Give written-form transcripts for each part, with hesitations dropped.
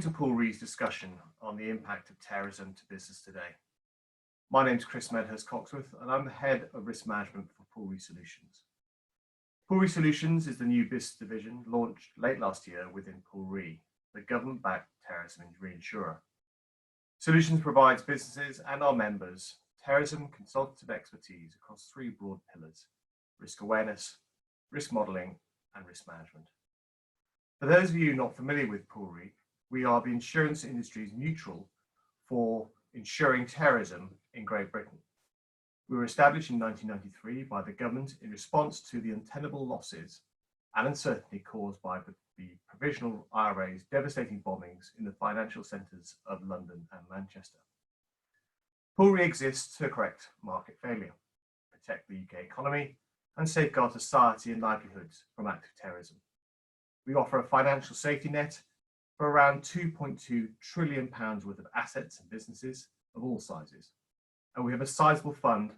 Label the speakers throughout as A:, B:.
A: To Paul Reed's discussion on the impact of terrorism to business today. My name is Chris Medhurst-Coxworth and I'm the Head of Risk Management for Paul Reed Solutions. Paul Reed Solutions is the new business division launched late last year within Paul Reed, the government-backed terrorism reinsurer. Solutions provides businesses and our members terrorism consultative expertise across three broad pillars: risk awareness, risk modelling and risk management. For those of you not familiar with Paul Reed, we are the insurance industry's neutral for insuring terrorism in Great Britain. We were established in 1993 by the government in response to the untenable losses and uncertainty caused by the provisional IRA's devastating bombings in the financial centres of London and Manchester. Paul Reed exists to correct market failure, protect the UK economy, and safeguard society and livelihoods from active terrorism. We offer a financial safety net for around £2.2 trillion worth of assets and businesses of all sizes. And we have a sizable fund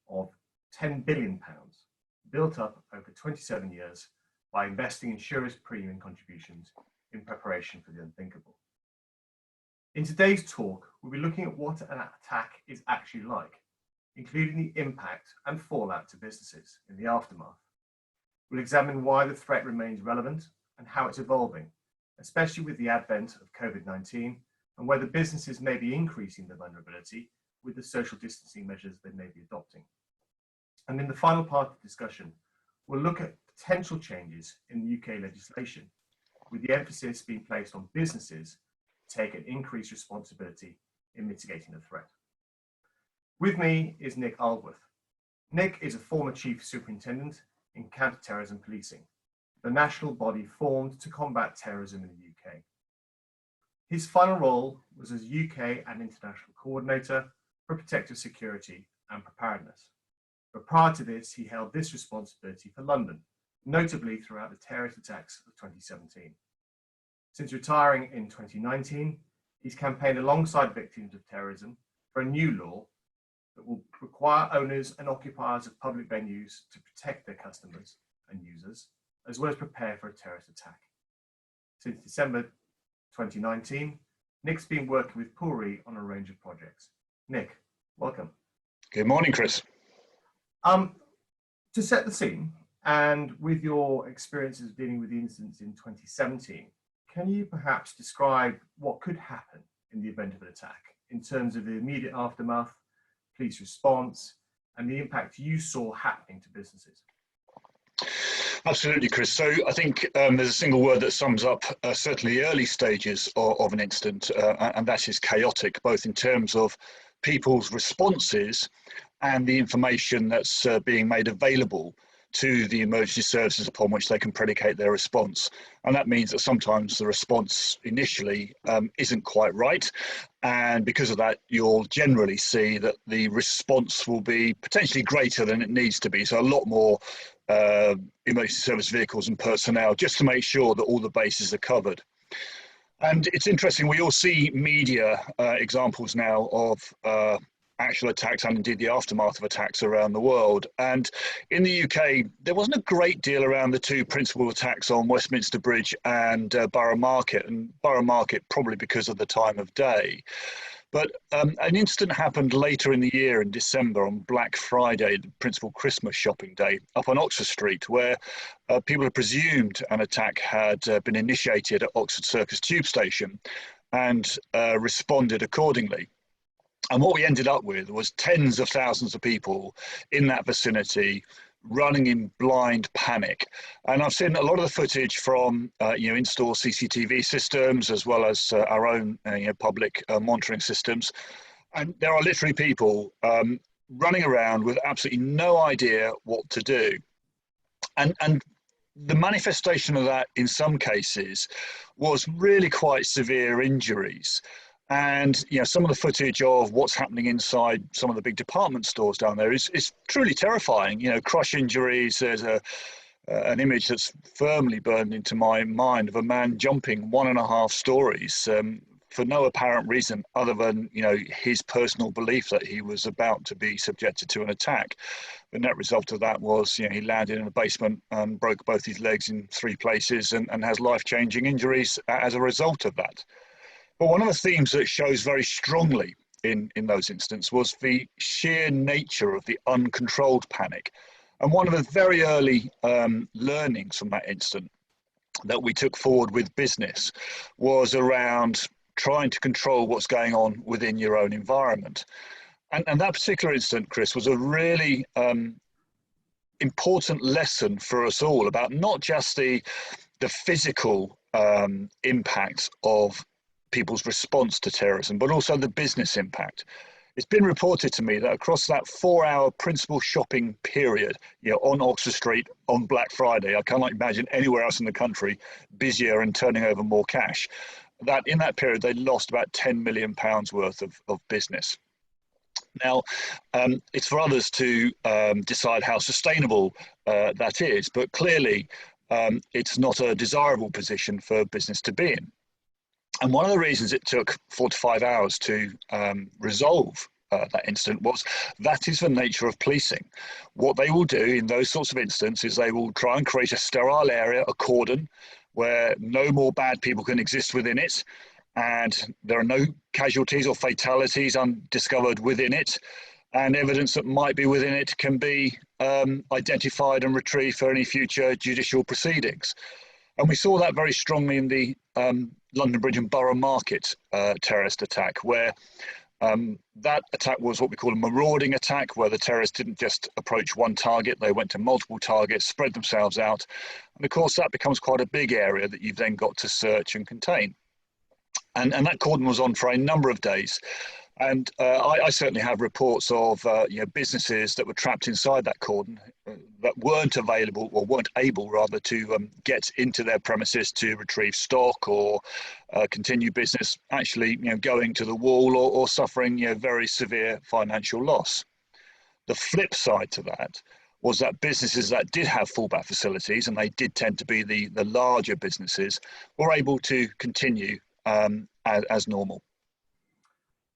A: of £10 billion built up over 27 years by investing insurers' premium contributions in preparation for the unthinkable. In today's talk, we'll be looking at what an attack is actually like, including the impact and fallout to businesses in the aftermath. We'll examine why the threat remains relevant and how it's evolving, especially with the advent of COVID-19, and whether businesses may be increasing their vulnerability with the social distancing measures they may be adopting. And in the final part of the discussion, we'll look at potential changes in the UK legislation, with the emphasis being placed on businesses to take an increased responsibility in mitigating the threat. With me is Nick Aldworth. Nick is a former Chief Superintendent in Counter-Terrorism Policing, the national body formed to combat terrorism in the UK. His final role was as UK and international coordinator for protective security and preparedness. But prior to this, he held this responsibility for London, notably throughout the terrorist attacks of 2017. Since retiring in 2019, he's campaigned alongside victims of terrorism for a new law that will require owners and occupiers of public venues to protect their customers and users, as well as prepare for a terrorist attack. Since December 2019, Nick's been working with Paul Reed on a range of projects. Nick, welcome.
B: Good morning, Chris.
A: To set the scene, and with your experiences dealing with the incidents in 2017, can you perhaps describe what could happen in the event of an attack in terms of the immediate aftermath, police response, and the impact you saw happening to businesses?
B: Absolutely, Chris. So I think there's a single word that sums up certainly the early stages of an incident, and that is chaotic, both in terms of people's responses and the information that's being made available to the emergency services upon which they can predicate their response. And that means that sometimes the response initially isn't quite right. And because of that, you'll generally see that the response will be potentially greater than it needs to be. So a lot more emergency service vehicles and personnel just to make sure that all the bases are covered. And it's interesting, we all see media examples now of actual attacks and indeed the aftermath of attacks around the world. And in the UK, there wasn't a great deal around the two principal attacks on Westminster Bridge and Borough Market, and Borough Market probably because of the time of day. But an incident happened later in the year in December on Black Friday, the principal Christmas shopping day, up on Oxford Street, where people had presumed an attack had been initiated at Oxford Circus Tube Station and responded accordingly. And what we ended up with was tens of thousands of people in that vicinity running in blind panic. And I've seen a lot of the footage from in-store CCTV systems, as well as our own public monitoring systems. And there are literally people running around with absolutely no idea what to do. And the manifestation of that in some cases was really quite severe injuries. And some of the footage of what's happening inside some of the big department stores down there is truly terrifying. Crush injuries. There's an image that's firmly burned into my mind of a man jumping 1.5 stories for no apparent reason other than his personal belief that he was about to be subjected to an attack. The net result of that was he landed in a basement and broke both his legs in 3 places and has life-changing injuries as a result of that. But one of the themes that shows very strongly in those instances was the sheer nature of the uncontrolled panic. And one of the very early learnings from that incident that we took forward with business was around trying to control what's going on within your own environment. And that particular incident, Chris, was a really important lesson for us all about not just the physical impact of people's response to terrorism, but also the business impact. It's been reported to me that across that 4-hour principal shopping period, on Oxford Street on Black Friday, I cannot imagine anywhere else in the country busier and turning over more cash, that in that period they lost about £10 million worth of business. Now, it's for others to decide how sustainable that is, but clearly it's not a desirable position for business to be in. And one of the reasons it took 4 to 5 hours to resolve that incident was that is the nature of policing. What they will do in those sorts of instances is they will try and create a sterile area, a cordon, where no more bad people can exist within it, and there are no casualties or fatalities undiscovered within it, and evidence that might be within it can be identified and retrieved for any future judicial proceedings. And we saw that very strongly in the London Bridge and Borough Market terrorist attack, where that attack was what we call a marauding attack, where the terrorists didn't just approach one target, they went to multiple targets, spread themselves out. And of course, that becomes quite a big area that you've then got to search and contain. And that cordon was on for a number of days. And I certainly have reports of businesses that were trapped inside that cordon that weren't available, or weren't able rather, to get into their premises to retrieve stock or continue business, actually going to the wall or suffering very severe financial loss. The flip side to that was that businesses that did have fallback facilities, and they did tend to be the larger businesses, were able to continue as normal.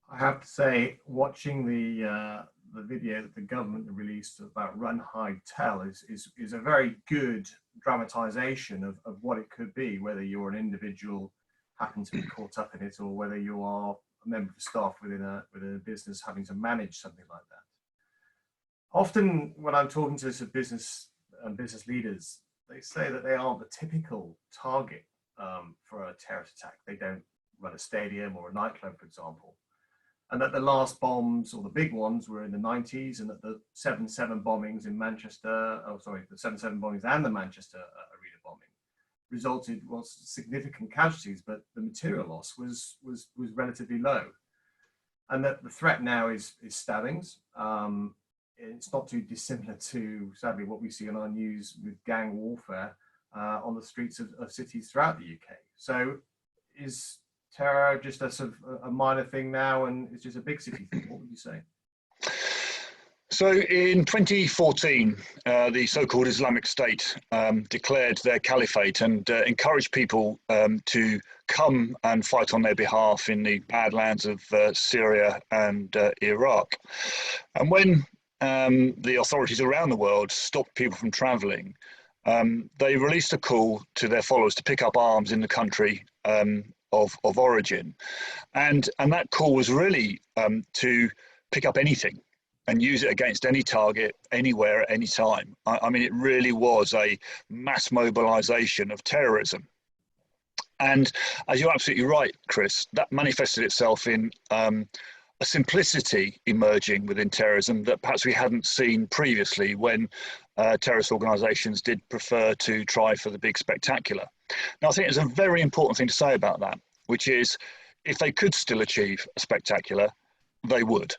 A: I have to say, watching the video that the government released about Run, Hide, Tell is a very good dramatization of what it could be, whether you're an individual happen to be caught up in it, or whether you are a member of staff within a business having to manage something like that. Often when I'm talking to business leaders, they say that they aren't the typical target for a terrorist attack. They don't run a stadium or a nightclub, for example. And that the last bombs, or the big ones, were in the 90s, and that the 7/7 bombings in Manchester, the 7/7 bombings and the Manchester arena bombing was significant casualties, but the material loss was relatively low. And that the threat now is stabbings. It's not too dissimilar to, sadly, what we see on our news with gang warfare on the streets of cities throughout the UK. So is terror just a sort of a minor thing now, and it's just a big city thing? What would you say?
B: So in 2014, the so-called Islamic State declared their caliphate and encouraged people to come and fight on their behalf in the badlands of Syria and Iraq. And when the authorities around the world stopped people from traveling, they released a call to their followers to pick up arms in the country of origin. And that call was really to pick up anything and use it against any target, anywhere, at any time. I mean, it really was a mass mobilization of terrorism. And as you're absolutely right, Chris, that manifested itself in a simplicity emerging within terrorism that perhaps we hadn't seen previously, when terrorist organizations did prefer to try for the big spectacular. Now, I think there's a very important thing to say about that, which is if they could still achieve a spectacular, they would.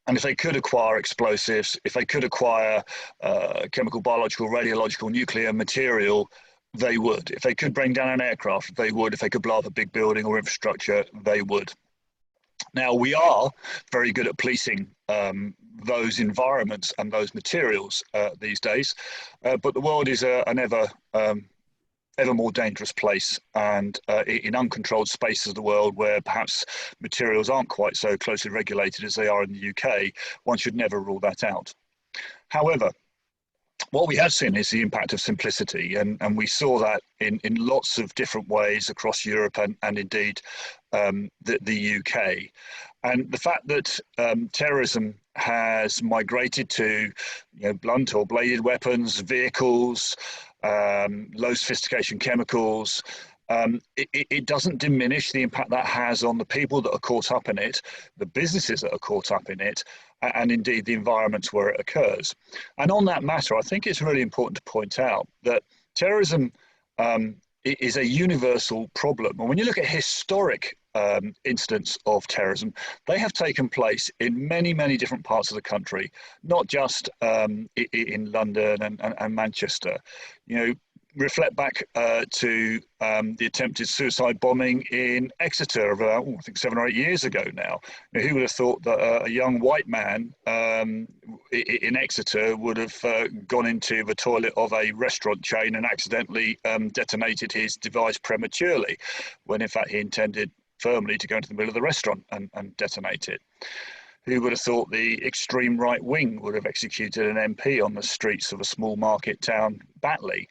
B: And if they could acquire explosives, if they could acquire chemical, biological, radiological, nuclear material, they would. If they could bring down an aircraft, they would. If they could blow up a big building or infrastructure, they would. Now, we are very good at policing those environments and those materials these days, but the world is an ever more dangerous place, and in uncontrolled spaces of the world where perhaps materials aren't quite so closely regulated as they are in the UK, one should never rule that out. However, what we have seen is the impact of simplicity, and we saw that in lots of different ways across Europe and indeed the UK. And the fact that terrorism has migrated to blunt or bladed weapons, vehicles, low sophistication chemicals, it doesn't diminish the impact that has on the people that are caught up in it, the businesses that are caught up in it, and indeed the environments where it occurs. And on that matter, I think it's really important to point out that terrorism is a universal problem. And when you look at historic incidents of terrorism, they have taken place in many, many different parts of the country, not just in London and Manchester. Reflect back to the attempted suicide bombing in Exeter of I think 7 or 8 years ago now. Who would have thought that a young white man in Exeter would have gone into the toilet of a restaurant chain and accidentally detonated his device prematurely, when in fact he intended firmly to go into the middle of the restaurant and detonate it? Who would have thought the extreme right wing would have executed an MP on the streets of a small market town, Batley?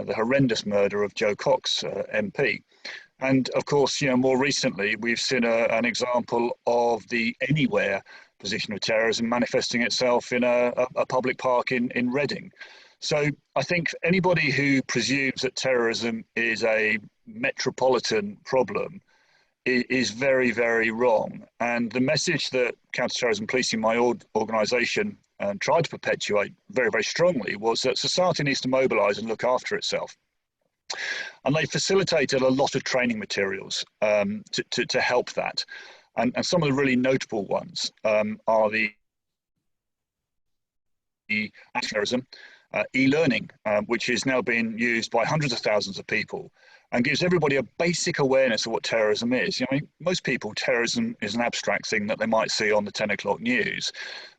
B: The horrendous murder of Joe Cox, MP. And of course, more recently, we've seen an example of the anywhere position of terrorism manifesting itself in a public park in Reading. So I think anybody who presumes that terrorism is a metropolitan problem is very, very wrong. And the message that counter-terrorism policing, my organisation, tried to perpetuate very, very strongly was that society needs to mobilise and look after itself. And they facilitated a lot of training materials to help that. And some of the really notable ones are the terrorism e-learning, which is now being used by hundreds of thousands of people, and gives everybody a basic awareness of what terrorism is. Most people, terrorism is an abstract thing that they might see on the 10 o'clock news,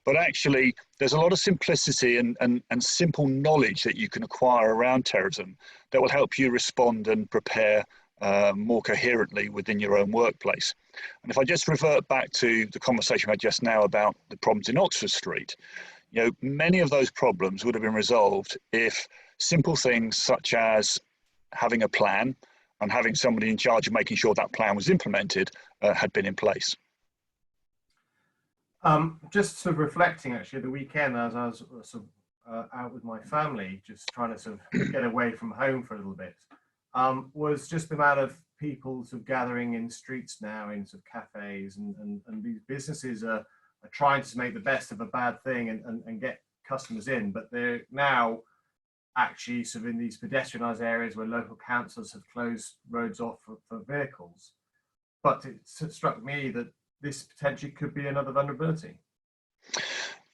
B: but actually there's a lot of simplicity and simple knowledge that you can acquire around terrorism that will help you respond and prepare more coherently within your own workplace. And if I just revert back to the conversation we had just now about the problems in Oxford Street, many of those problems would have been resolved if simple things such as having a plan and having somebody in charge of making sure that plan was implemented had been in place.
A: Just sort of reflecting actually the weekend as I was sort of out with my family, just trying to sort of get away from home for a little bit, was just the amount of people sort of gathering in streets now in sort of cafes, and these businesses are trying to make the best of a bad thing and get customers in, but they're now actually sort of in these pedestrianised areas where local councils have closed roads off for vehicles. But it struck me that this potentially could be another vulnerability.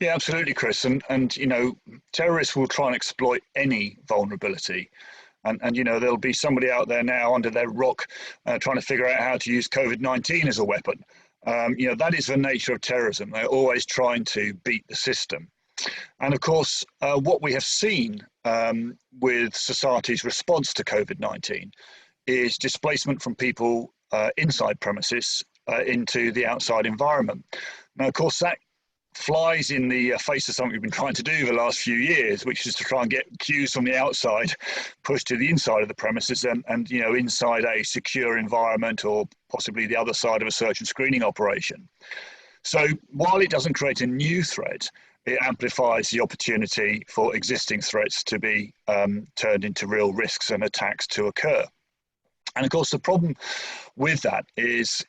B: Yeah, absolutely, Chris. And terrorists will try and exploit any vulnerability. And there'll be somebody out there now under their rock trying to figure out how to use COVID-19 as a weapon. That is the nature of terrorism. They're always trying to beat the system. And of course, what we have seen with society's response to COVID-19 is displacement from people inside premises into the outside environment. Now, of course, that flies in the face of something we've been trying to do the last few years, which is to try and get cues from the outside pushed to the inside of the premises and inside a secure environment, or possibly the other side of a search and screening operation. So while it doesn't create a new threat, it amplifies the opportunity for existing threats to be turned into real risks and attacks to occur. And of course, the problem with that is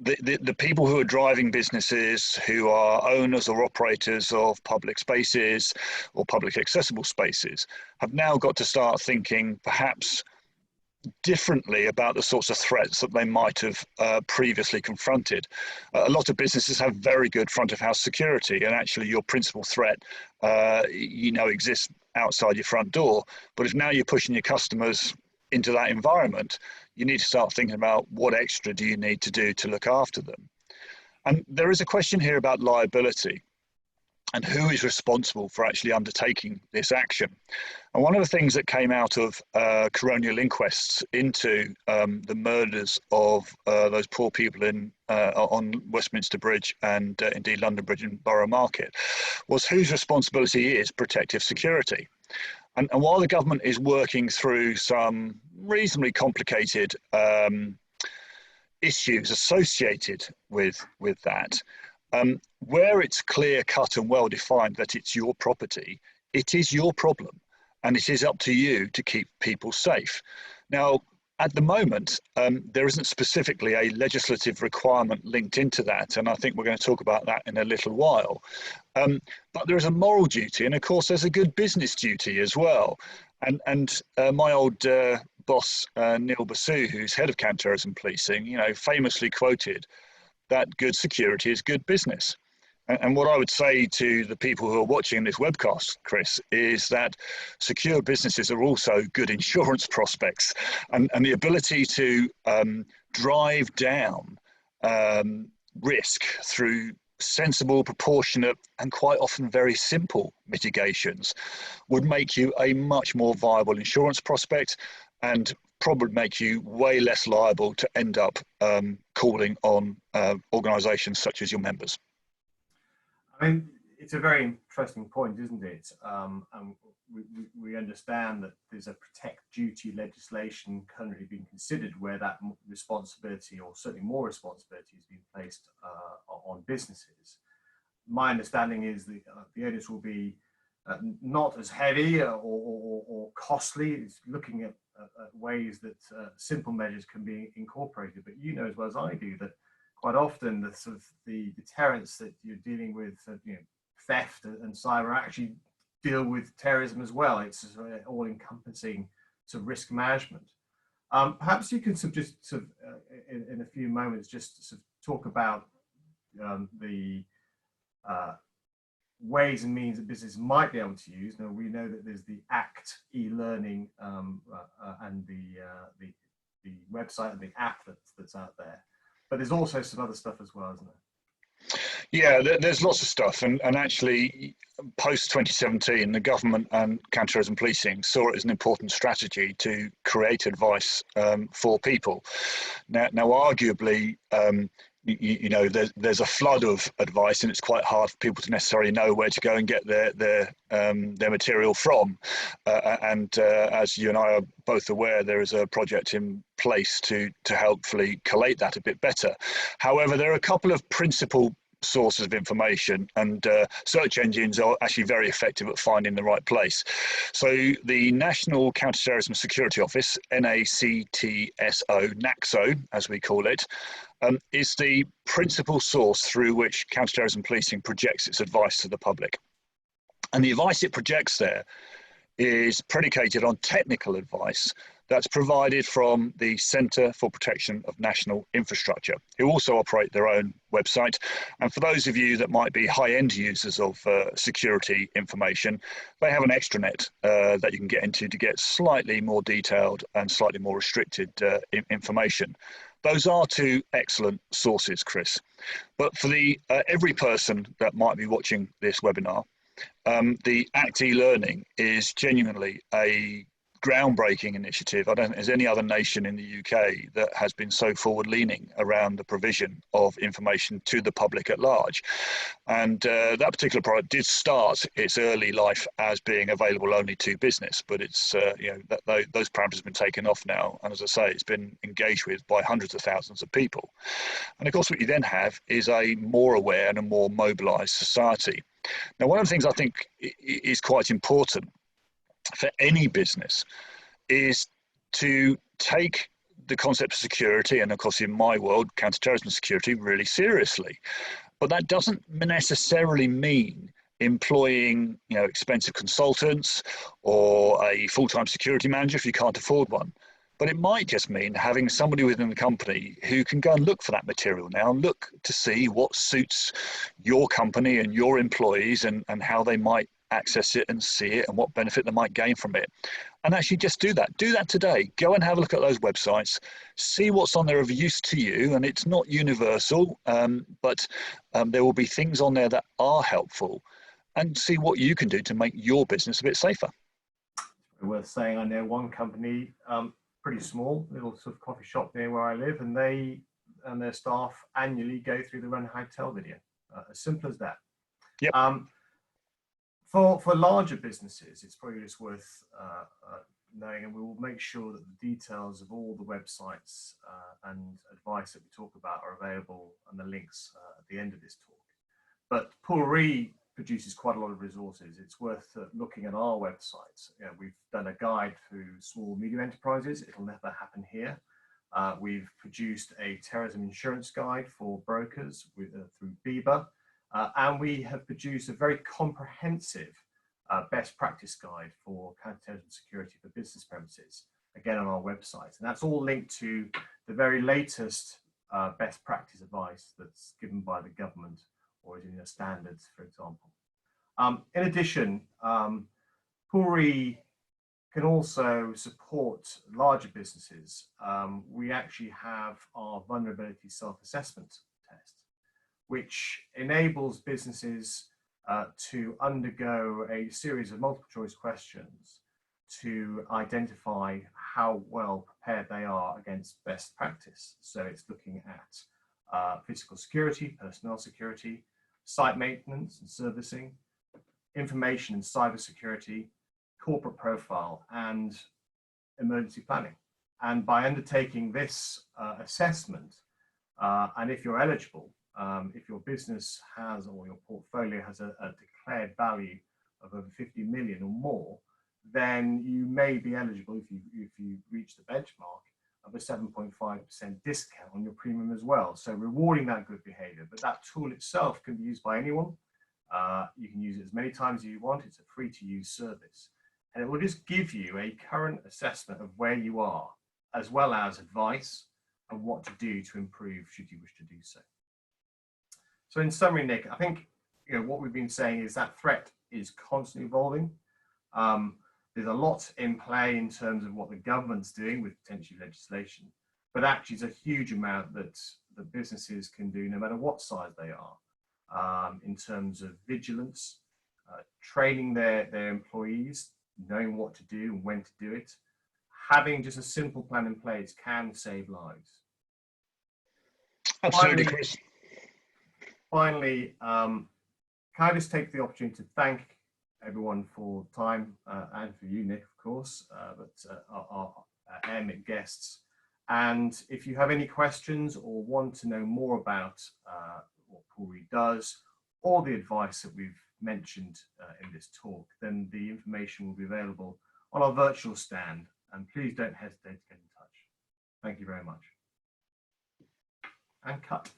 B: the people who are driving businesses, who are owners or operators of public spaces or public accessible spaces, have now got to start thinking perhaps differently about the sorts of threats that they might have previously confronted. A lot of businesses have very good front of house security, and actually your principal threat exists outside your front door. But if now you're pushing your customers into that environment, you need to start thinking about what extra do you need to do to look after them. And there is a question here about liability and who is responsible for actually undertaking this action. And one of the things that came out of coronial inquests into the murders of those poor people on Westminster Bridge and indeed London Bridge and Borough Market was whose responsibility is protective security. And while the government is working through some reasonably complicated issues associated with that, where it's clear cut and well defined that it's your property, it is your problem, and it is up to you to keep people safe. Now, at the moment, there isn't specifically a legislative requirement linked into that, and I think we're going to talk about that in a little while. But there is a moral duty, and of course, there's a good business duty as well. And my old boss, Neil Basu, who's head of counterterrorism policing, famously quoted that good security is good business. And what I would say to the people who are watching this webcast, Chris, is that secure businesses are also good insurance prospects, and the ability to drive down risk through sensible, proportionate, and quite often very simple mitigations would make you a much more viable insurance prospect, and probably make you way less liable to end up calling on organisations such as your members.
A: I mean, it's a very interesting point, isn't it? And we understand that there's a protect duty legislation currently being considered where that responsibility, or certainly more responsibility, is being placed on businesses. My understanding is that the onus will be not as heavy or costly. It's looking at ways that simple measures can be incorporated. But you know as well as I do that quite often the sort of the deterrents that you're dealing with, theft and cyber, actually deal with terrorism as well. It's all-encompassing sort of risk management. Perhaps you can just sort of in a few moments just sort of talk about the ways and means that businesses might be able to use. Now we know that there's the ACT e-learning and the website and the app that's out there. But there's also some other stuff as well, isn't there?
B: Yeah, there's lots of stuff. And actually, post 2017, the government and counterterrorism policing saw it as an important strategy to create advice for people. Now arguably, there's a flood of advice, and it's quite hard for people to necessarily know where to go and get their material from. As you and I are both aware, there is a project in place to hopefully collate that a bit better. However, there are a couple of principal sources of information, and search engines are actually very effective at finding the right place. So the National Counterterrorism Security Office, NACTSO, NACSO as we call it, is the principal source through which counterterrorism policing projects its advice to the public. And the advice it projects there is predicated on technical advice that's provided from the Centre for Protection of National Infrastructure, who also operate their own website. And for those of you that might be high-end users of security information, they have an extranet that you can get into to get slightly more detailed and slightly more restricted information. Those are two excellent sources, Chris. But for the every person that might be watching this webinar, the ACT e-learning is genuinely a groundbreaking initiative. I don't think there's any other nation in the UK that has been so forward-leaning around the provision of information to the public at large. And that particular product did start its early life as being available only to business, but it's those parameters have been taken off now, and as I say, it's been engaged with by hundreds of thousands of people. And of course, what you then have is a more aware and a more mobilised society. Now, one of the things I think is quite important for any business is to take the concept of security, and of course in my world, counterterrorism security, really seriously. But that doesn't necessarily mean employing expensive consultants or a full-time security manager if you can't afford one. But it might just mean having somebody within the company who can go and look for that material now and look to see what suits your company and your employees, and how they might access it and see it and what benefit they might gain from it. And actually just do that. Do that today. Go and have a look at those websites, see what's on there of use to you. And it's not universal, but there will be things on there that are helpful, and see what you can do to make your business a bit safer.
A: Worth saying, I know one company, pretty small, little sort of coffee shop near where I live, and they and their staff annually go through the Run Hide Tell video. As simple as that. Yep. For larger businesses, it's probably just worth knowing, and we will make sure that the details of all the websites and advice that we talk about are available and the links at the end of this talk. But Pool produces quite a lot of resources. It's worth looking at our websites. We've done a guide for small medium enterprises. It'll never happen here. We've produced a terrorism insurance guide for brokers through BIBA, and we have produced a very comprehensive best practice guide for counterterrorism security for business premises, again on our website. And that's all linked to the very latest best practice advice that's given by the government or is in the standards, for example. In addition, Pool can also support larger businesses. We actually have our vulnerability self-assessment test, which enables businesses to undergo a series of multiple choice questions to identify how well prepared they are against best practice. So it's looking at physical security, personnel security, site maintenance and servicing, information and cyber security, corporate profile, and emergency planning. And by undertaking this assessment, and if you're eligible, if your business has or your portfolio has a declared value of over 50 million or more, then you may be eligible, if you reach the benchmark, of a 7.5% discount on your premium as well. So rewarding that good behavior. But that tool itself can be used by anyone. You can use it as many times as you want. It's a free to use service. And it will just give you a current assessment of where you are, as well as advice on what to do to improve should you wish to do so. So in summary, Nick, I think what we've been saying is that threat is constantly evolving. There's a lot in play in terms of what the government's doing with potentially legislation, but actually there's a huge amount that the businesses can do no matter what size they are, in terms of vigilance, training their employees, knowing what to do and when to do it. Having just a simple plan in place can save lives.
B: Absolutely, Chris.
A: Finally, can I just take the opportunity to thank everyone for time, and for you, Nick, of course, but our AMIC guests. And if you have any questions or want to know more about what Pool does or the advice that we've mentioned in this talk, then the information will be available on our virtual stand. And please don't hesitate to get in touch. Thank you very much. And cut.